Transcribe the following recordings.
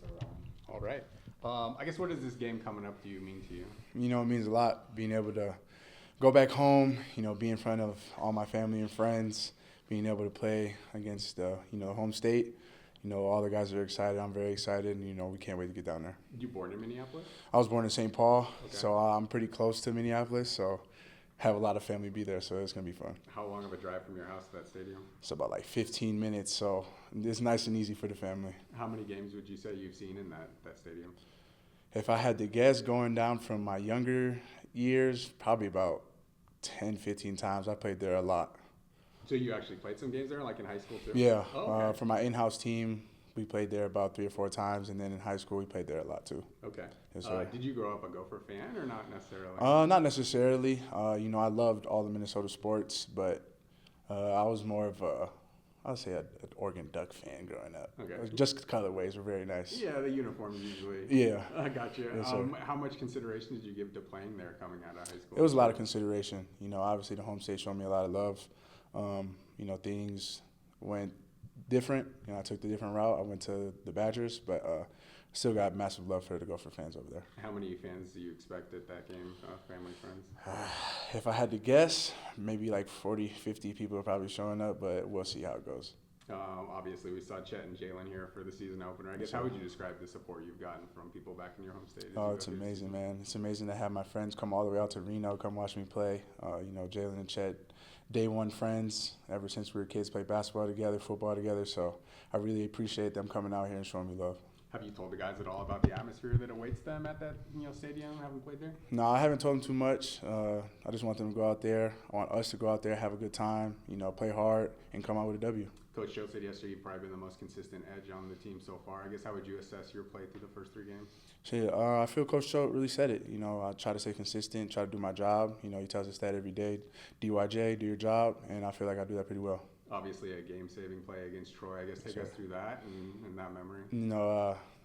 course, we're rolling. All right. I guess what does this game coming up to you mean to you? It means a lot being able to go back home, be in front of all my family and friends, being able to play against, home state. All the guys are excited. I'm very excited, and, we can't wait to get down there. You born in Minneapolis? I was born in St. Paul, Okay. so I'm pretty close to Minneapolis, so have a lot of family be there, so it's going to be fun. How long of a drive from your house to that stadium? It's about like 15 minutes, so it's nice and easy for the family. How many games would you say you've seen in that stadium? If I had to guess, going down from my younger years, probably about 10, 15 times. I played there a lot. So you actually played some games there, like in high school too? Yeah. Oh, okay. For my in-house team, we played there about 3 or 4 times, and then in high school, we played there a lot too. Okay. Yes, sir. Did you grow up a Gopher fan or not necessarily? Not necessarily. I loved all the Minnesota sports, but I was more of I would say an Oregon Duck fan growing up. Okay. Just the colorways were very nice. Yeah, the uniforms usually. Yeah. I got you. Yes, sir. How much consideration did you give to playing there coming out of high school? It was a lot of consideration. Obviously the home state showed me a lot of love. Things went different. I took the different route. I went to the Badgers, but still got massive love for the Gopher fans over there. How many fans do you expect at that game, family, friends? If I had to guess, maybe like 40, 50 people are probably showing up, but we'll see how it goes. Obviously, we saw Chet and Jalen here for the season opener. I guess how would you describe the support you've gotten from people back in your home state? Oh, it's amazing, man. It's amazing to have my friends come all the way out to Reno, come watch me play. Jalen and Chet, day one friends. Ever since we were kids, play basketball together, football together. So I really appreciate them coming out here and showing me love. Have you told the guys at all about the atmosphere that awaits them at that stadium? Haven't played there? No, I haven't told them too much. I just want them to go out there. I want us to go out there, have a good time, play hard, and come out with a W. Coach Joe said yesterday you've probably been the most consistent edge on the team so far. I guess how would you assess your play through the first 3 games? I feel Coach Joe really said it. I try to stay consistent, try to do my job. He tells us that every day. DYJ, do your job, and I feel like I do that pretty well. Obviously a game-saving play against Troy. I guess take us through that and that memory.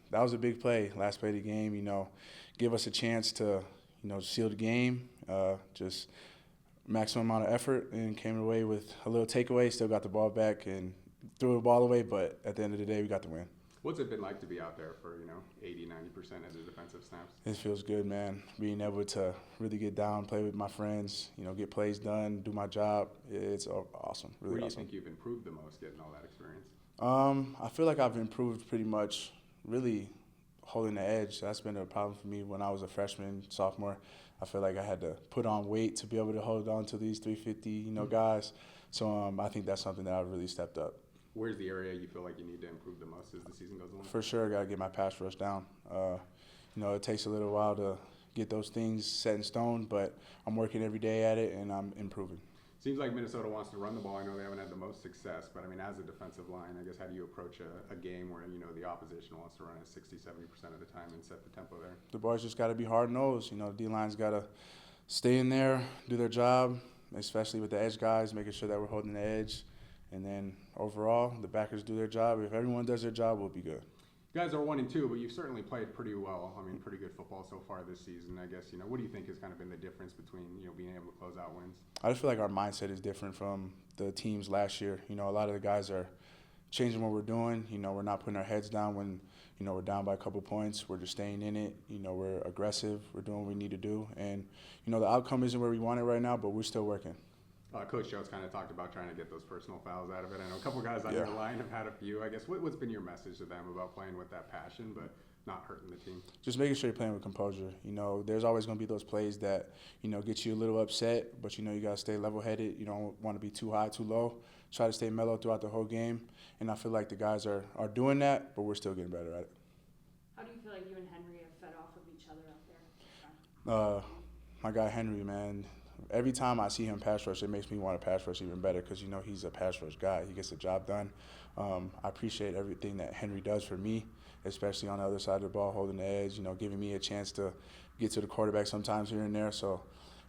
That was a big play, last play of the game. Give us a chance to, seal the game. Just maximum amount of effort, and came away with a little takeaway. Still got the ball back and threw the ball away, but at the end of the day, we got the win. What's it been like to be out there for 80, 90% of the defensive snaps? It feels good, man. Being able to really get down, play with my friends, get plays done, do my job. It's awesome. Really Where do you awesome. think you've improved the most getting all that experience? I feel like I've improved pretty much. Really holding the edge. That's been a problem for me when I was a freshman, sophomore. I feel like I had to put on weight to be able to hold on to these 350, guys. So I think that's something that I've really stepped up. Where's the area you feel like you need to improve the most as the season goes along? For sure, I got to get my pass rush down. It takes a little while to get those things set in stone, but I'm working every day at it, and I'm improving. Seems like Minnesota wants to run the ball. I know they haven't had the most success, but as a defensive line, I guess how do you approach a game where, the opposition wants to run it 60, 70% of the time and set the tempo there? The boys just got to be hard-nosed. D-line's got to stay in there, do their job, especially with the edge guys, making sure that we're holding the edge. And then overall, the backers do their job. If everyone does their job, we'll be good. You guys are 1-2, but you've certainly played pretty well. Pretty good football so far this season. I guess, what do you think has kind of been the difference between, being able to close out wins? I just feel like our mindset is different from the teams last year. A lot of the guys are changing what we're doing. We're not putting our heads down when, we're down by a couple points. We're just staying in it. We're aggressive. We're doing what we need to do. And, the outcome isn't where we want it right now, but we're still working. Coach Jones kind of talked about trying to get those personal fouls out of it. I know a couple guys on your line have had a few. I guess what's been your message to them about playing with that passion but not hurting the team? Just making sure you're playing with composure. There's always going to be those plays that, get you a little upset, but, you got to stay level-headed. You don't want to be too high, too low. Try to stay mellow throughout the whole game. And I feel like the guys are doing that, but we're still getting better at it. How do you feel like you and Henry have fed off of each other out there? My guy Henry, man. Every time I see him pass rush, it makes me want to pass rush even better because, he's a pass rush guy. He gets the job done. I appreciate everything that Henry does for me, especially on the other side of the ball, holding the edge, giving me a chance to get to the quarterback sometimes here and there. So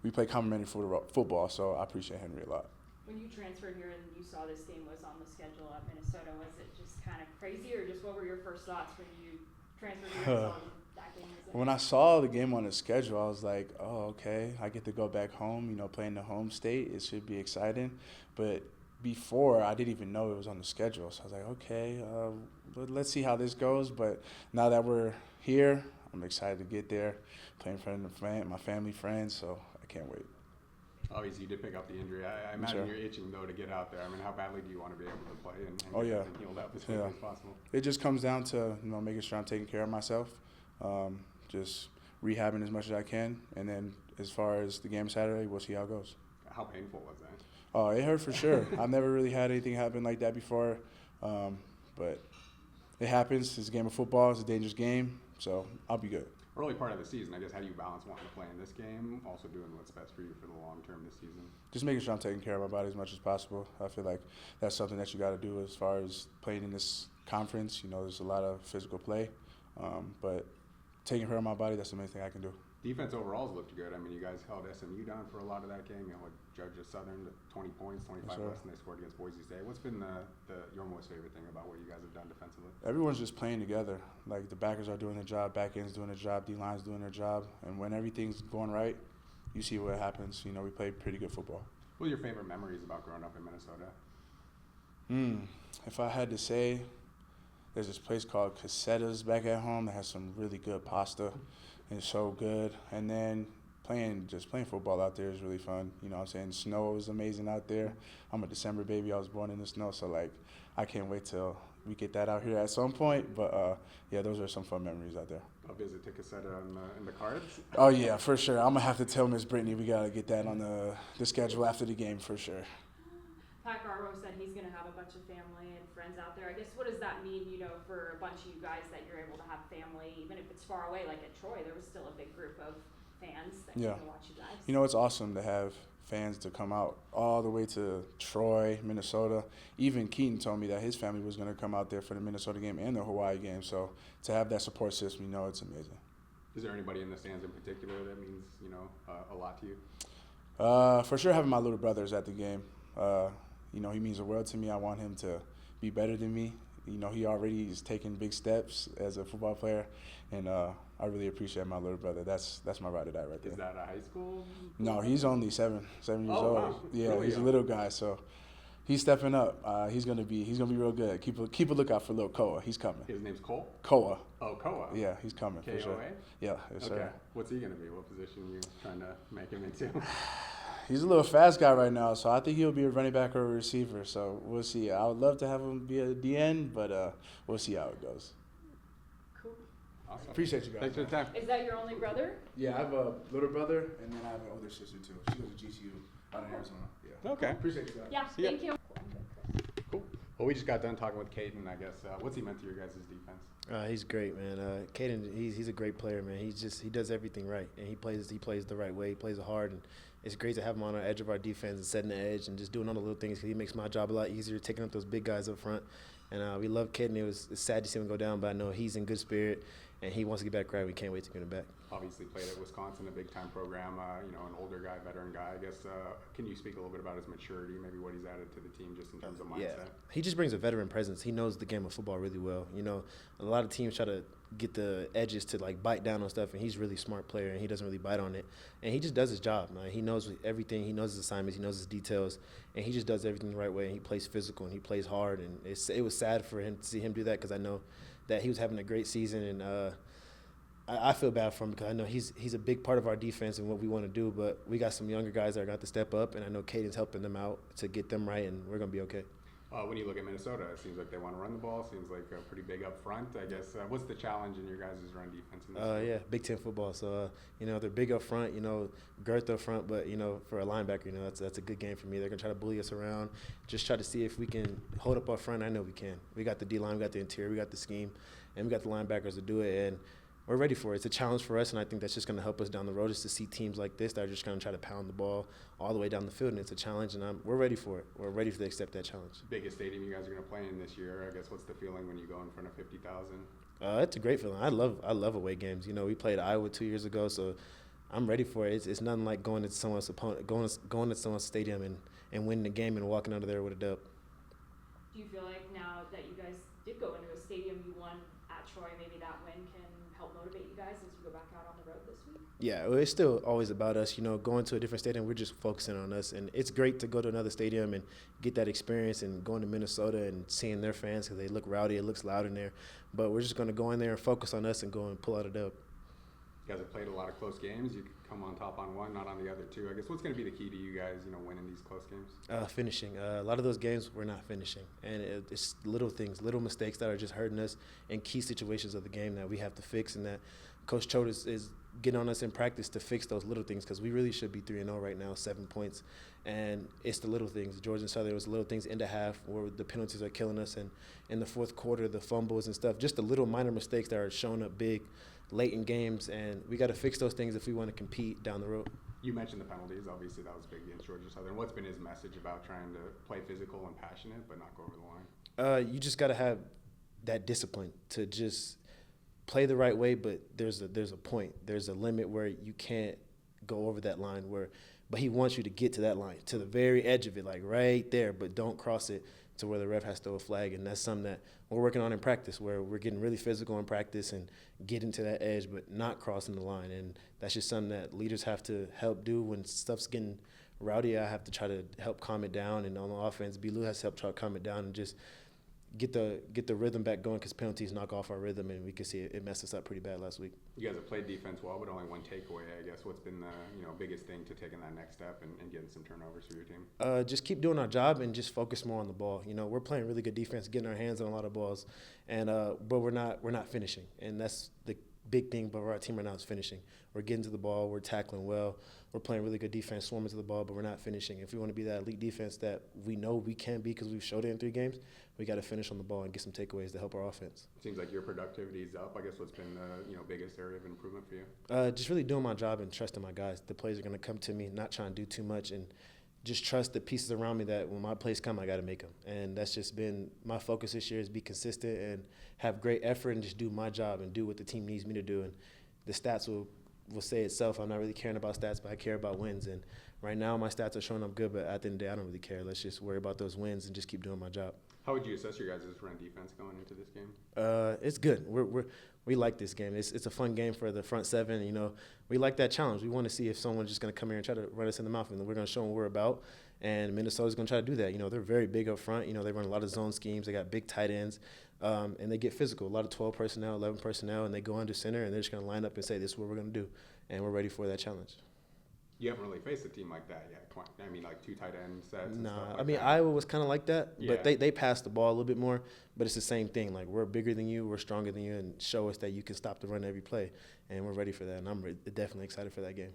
we play complementary football, so I appreciate Henry a lot. When you transferred here and you saw this game was on the schedule at Minnesota, was it just kind of crazy, or just what were your first thoughts when you transferred here and saw that game was in? When I saw the game on the schedule, I was like, oh, okay, I get to go back home, play in the home state. It should be exciting. But before, I didn't even know it was on the schedule. So I was like, okay, let's see how this goes. But now that we're here, I'm excited to get there, playing in front of my family, friends. So I can't wait. Obviously, you did pick up the injury. I imagine Sure. you're itching, though, to get out there. I mean, how badly do you want to be able to play and Oh, get yeah. everything healed up as quickly as possible? It just comes down to, making sure I'm taking care of myself, just rehabbing as much as I can. And then as far as the game Saturday, we'll see how it goes. How painful was that? Oh, it hurt for sure. I've never really had anything happen like that before, but it happens. It's a game of football. It's a dangerous game, so I'll be good. Early part of the season, I guess, how do you balance wanting to play in this game, also doing what's best for you for the long term this season? Just making sure I'm taking care of my body as much as possible. I feel like that's something that you got to do as far as playing in this conference. There's a lot of physical play, but taking care of my body, that's the main thing I can do. Defense overall has looked good. I mean, you guys held SMU down for a lot of that game. Judge Southern to 20 points, 25 Yes, sir. less than they scored against Boise State. What's been your most favorite thing about what you guys have done defensively? Everyone's just playing together. Like, the backers are doing their job, back end's doing their job, D-line's doing their job. And when everything's going right, you see what happens. We play pretty good football. What are your favorite memories about growing up in Minnesota? If I had to say, there's this place called Casetta's back at home that has some really good pasta. And it's so good. And then playing football out there is really fun. Snow was amazing out there. I'm a December baby. I was born in the snow. So, I can't wait till we get that out here at some point. But, yeah, those are some fun memories out there. A visit to Casetta in the cards? Oh, yeah, for sure. I'm going to have to tell Miss Brittany we got to get that on the schedule after the game for sure. Pat Garbo said he's going to have a bunch of family and friends out there. I guess what does that mean, for a bunch of you guys that you're able to have family, even if it's far away, like at Troy, there was still a big group of fans that came to watch you guys. It's awesome to have fans to come out all the way to Troy, Minnesota. Even Keaton told me that his family was going to come out there for the Minnesota game and the Hawaii game. So to have that support system, it's amazing. Is there anybody in the stands in particular that means, a lot to you? For sure, having my little brothers at the game. He means the world to me. I want him to be better than me. He already is taking big steps as a football player, and I really appreciate my little brother. That's my ride or die right there. Is that a high school? No, he's only seven years old. Wow. Yeah, Really he's young. a little guy, so he's stepping up. He's gonna be real good. Keep a lookout for little Koa. He's coming. His name's Cole? Koa. Oh, Koa. Yeah, he's coming for sure. K-O-A? Yeah, yes, Okay. sir. What's he going to be? What position are you trying to make him into? He's a little fast guy right now, so I think he'll be a running back or a receiver. So we'll see. I would love to have him be a DN, but we'll see how it goes. Cool. Awesome. Appreciate you guys. Thanks for the time. Is that your only brother? Yeah, I have a little brother, and then I have an older sister too. She goes to GCU out in Arizona. Yeah. Okay. Appreciate you guys. Yeah, See ya. thank you. Cool. Well, we just got done talking with Kaden, I guess. What's he meant to your guys' defense? He's great, man. Kaden, he's a great player, man. He does everything right, and he plays the right way. He plays hard, and it's great to have him on our edge of our defense and setting the edge and just doing all the little things. 'Cause he makes my job a lot easier, taking up those big guys up front. And we love Kaden. It's sad to see him go down, but I know he's in good spirit, and he wants to get back right. We can't wait to get him back. Obviously played at Wisconsin, a big-time program, an older guy, veteran guy. I guess, can you speak a little bit about his maturity, maybe what he's added to the team just in terms of mindset? Yeah, he just brings a veteran presence. He knows the game of football really well. A lot of teams try to get the edges to bite down on stuff, and he's a really smart player, and he doesn't really bite on it. And he just does his job. He knows everything. He knows his assignments. He knows his details, and he just does everything the right way. And he plays physical, and he plays hard. And it was sad for him to see him do that because I know that he was having a great season, and I feel bad for him because I know he's a big part of our defense and what we want to do, but we got some younger guys that are got to step up, and I know Kaden's helping them out to get them right, and we're going to be okay. When you look at Minnesota, it seems like they want to run the ball. Seems like pretty big up front. I guess, what's the challenge in your guys' run defense in this game? Yeah, Big Ten football. So, they're big up front, girth up front, but, for a linebacker, that's a good game for me. They're going to try to bully us around, just try to see if we can hold up our front. I know we can. We got the D-line, we got the interior, we got the scheme, and we got the linebackers to do it. And we're ready for it. It's a challenge for us, and I think that's just going to help us down the road is to see teams like this that are just going to try to pound the ball all the way down the field, and it's a challenge, and we're ready for it. We're ready to accept that challenge. Biggest stadium you guys are going to play in this year. I guess, what's the feeling when you go in front of 50,000? It's a great feeling. I love away games. We played Iowa 2 years ago, so I'm ready for it. It's nothing like going to someone's opponent, going to someone's stadium and winning the game and walking out of there with a dub. Do you feel like now that you guys did go into a stadium you won at at Troy, maybe that win can help motivate you guys as you go back out on the road this week? Yeah, well, it's still always about us. Going to a different stadium, we're just focusing on us. And it's great to go to another stadium and get that experience, and going to Minnesota and seeing their fans because they look rowdy. It looks loud in there. But we're just going to go in there and focus on us and go and pull out a dub. You guys have played a lot of close games. You could come on top on one, not on the other two. I guess what's going to be the key to you guys, winning these close games? Finishing. A lot of those games we're not finishing. And it's little things, little mistakes that are just hurting us in key situations of the game that we have to fix, and that Coach Choate is getting on us in practice to fix those little things, because we really should be 3-0 right now, 7 points. And it's the little things. Georgia and Southern, it was the little things in the half where the penalties are killing us, and in the fourth quarter, the fumbles and stuff, just the little minor mistakes that are showing up big late in games, and we got to fix those things if we want to compete down the road. You mentioned the penalties. Obviously, that was big against Georgia Southern. What's been his message about trying to play physical and passionate but not go over the line? You just got to have that discipline to just play the right way, but there's a point. There's a limit where you can't go over that line, but he wants you to get to that line, to the very edge of it, like right there, but don't cross it to where the ref has to throw a flag. And that's something that we're working on in practice, where we're getting really physical in practice and getting to that edge but not crossing the line. And that's just something that leaders have to help do. When stuff's getting rowdy, I have to try to help calm it down. And on the offense, B. Lou has to help try to calm it down and just get the rhythm back going, because penalties knock off our rhythm, and we could see it messed us up pretty bad last week. You guys have played defense well, but only one takeaway, I guess. What's been the biggest thing to taking that next step and getting some turnovers for your team? Just keep doing our job and just focus more on the ball. We're playing really good defense, getting our hands on a lot of balls, and but we're not finishing, and that's the big thing. But our team right now is finishing. We're getting to the ball, we're tackling well, we're playing really good defense, swarming to the ball, but we're not finishing. If we want to be that elite defense that we know we can be, because we've showed it in 3 games, we got to finish on the ball and get some takeaways to help our offense. Seems like your productivity is up. I guess what's been the biggest area of improvement for you? Just really doing my job and trusting my guys. The plays are going to come to me, not trying to do too much, and just trust the pieces around me that when my plays come, I got to make them. And that's just been my focus this year, is be consistent and have great effort and just do my job and do what the team needs me to do. And the stats will say itself. I'm not really caring about stats, but I care about wins. And right now my stats are showing up good, but at the end of the day, I don't really care. Let's just worry about those wins and just keep doing my job. How would you assess your guys' run defense going into this game? It's good. We like this game. It's a fun game for the front seven. We like that challenge. We want to see if someone's just going to come here and try to run us in the mouth, and we're going to show them what we're about. And Minnesota's going to try to do that. They're very big up front. They run a lot of zone schemes. They got big tight ends, and they get physical. A lot of 12 personnel, 11 personnel, and they go under center, and they're just going to line up and say, this is what we're going to do, and we're ready for that challenge. You haven't really faced a team like that yet. I mean, like 2 tight end sets. Nah, that. Iowa was kind of like that, Yeah. but they pass the ball a little bit more. But it's the same thing. Like, we're bigger than you, we're stronger than you, and show us that you can stop the run every play, and we're ready for that. And I'm definitely excited for that game.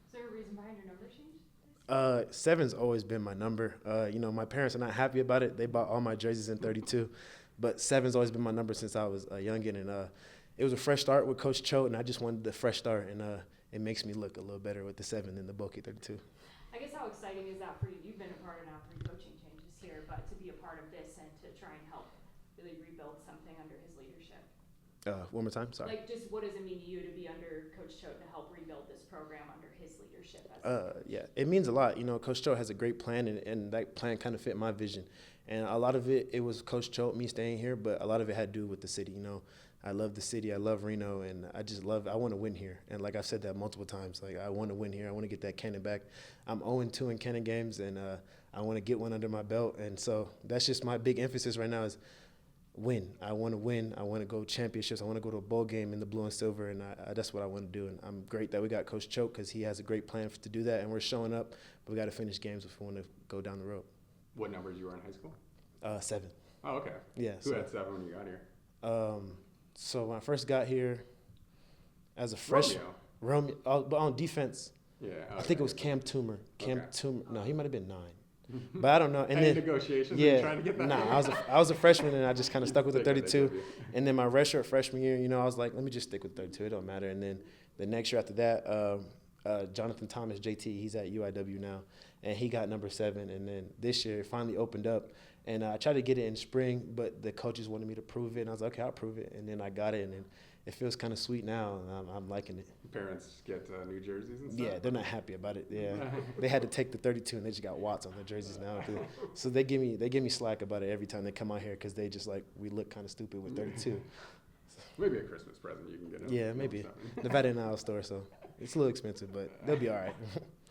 Is there a reason behind your number change? 7's always been my number. My parents are not happy about it. They bought all my jerseys in 32, but 7's always been my number since I was a youngin'. And it was a fresh start with Coach Choate, and I just wanted the fresh start. And it makes me look a little better with the 7 than the bulky 32. I guess how exciting is that for you? You've been a part of now 3 coaching changes here, but to be a part of this and to try and help really rebuild something under his leadership. One more time, sorry. Like, just what does it mean to you to be under Coach Choate to help rebuild this program under his leadership? Yeah, it means a lot. Coach Choate has a great plan, and that plan kind of fit my vision. And a lot of it was Coach Choate, me staying here, but a lot of it had to do with the city. I love the city. I love Reno, and I want to win here. And like I've said that multiple times, like, I want to win here. I want to get that Kaden back. I'm 0-2 in Kaden games, and I want to get one under my belt. And so that's just my big emphasis right now is win. I want to win. I want to go championships. I want to go to a bowl game in the blue and silver, and that's what I want to do. And I'm great that we got Coach Choate, because he has a great plan to do that, and we're showing up. But we got to finish games if we want to go down the road. What numbers you were in high school? 7. Oh, okay. Yeah. Who had 7 when you got here? So when I first got here as a freshman, Romeo, but on defense, yeah, okay. I think it was Cam Toomer. Okay. No, he might have been 9, but I don't know. And then negotiations. yeah, trying to get that. I was a freshman, and I just kind of stuck with the 32. And then my redshirt freshman year, I was like, let me just stick with 32. It don't matter. And then the next year after that, Jonathan Thomas, JT, he's at UIW now, and he got number 7. And then this year it finally opened up. And I tried to get it in spring, but the coaches wanted me to prove it. And I was like, okay, I'll prove it. And then I got it, and it feels kind of sweet now. And I'm liking it. Parents get new jerseys and stuff? Yeah, they're not happy about it. Yeah, they had to take the 32, and they just got Watts on their jerseys now. So they give me slack about it every time they come out here, because they just like, we look kind of stupid with 32. Maybe a Christmas present you can get him. Yeah, maybe. Something. Nevada and Isle store, so it's a little expensive, but they'll be all right.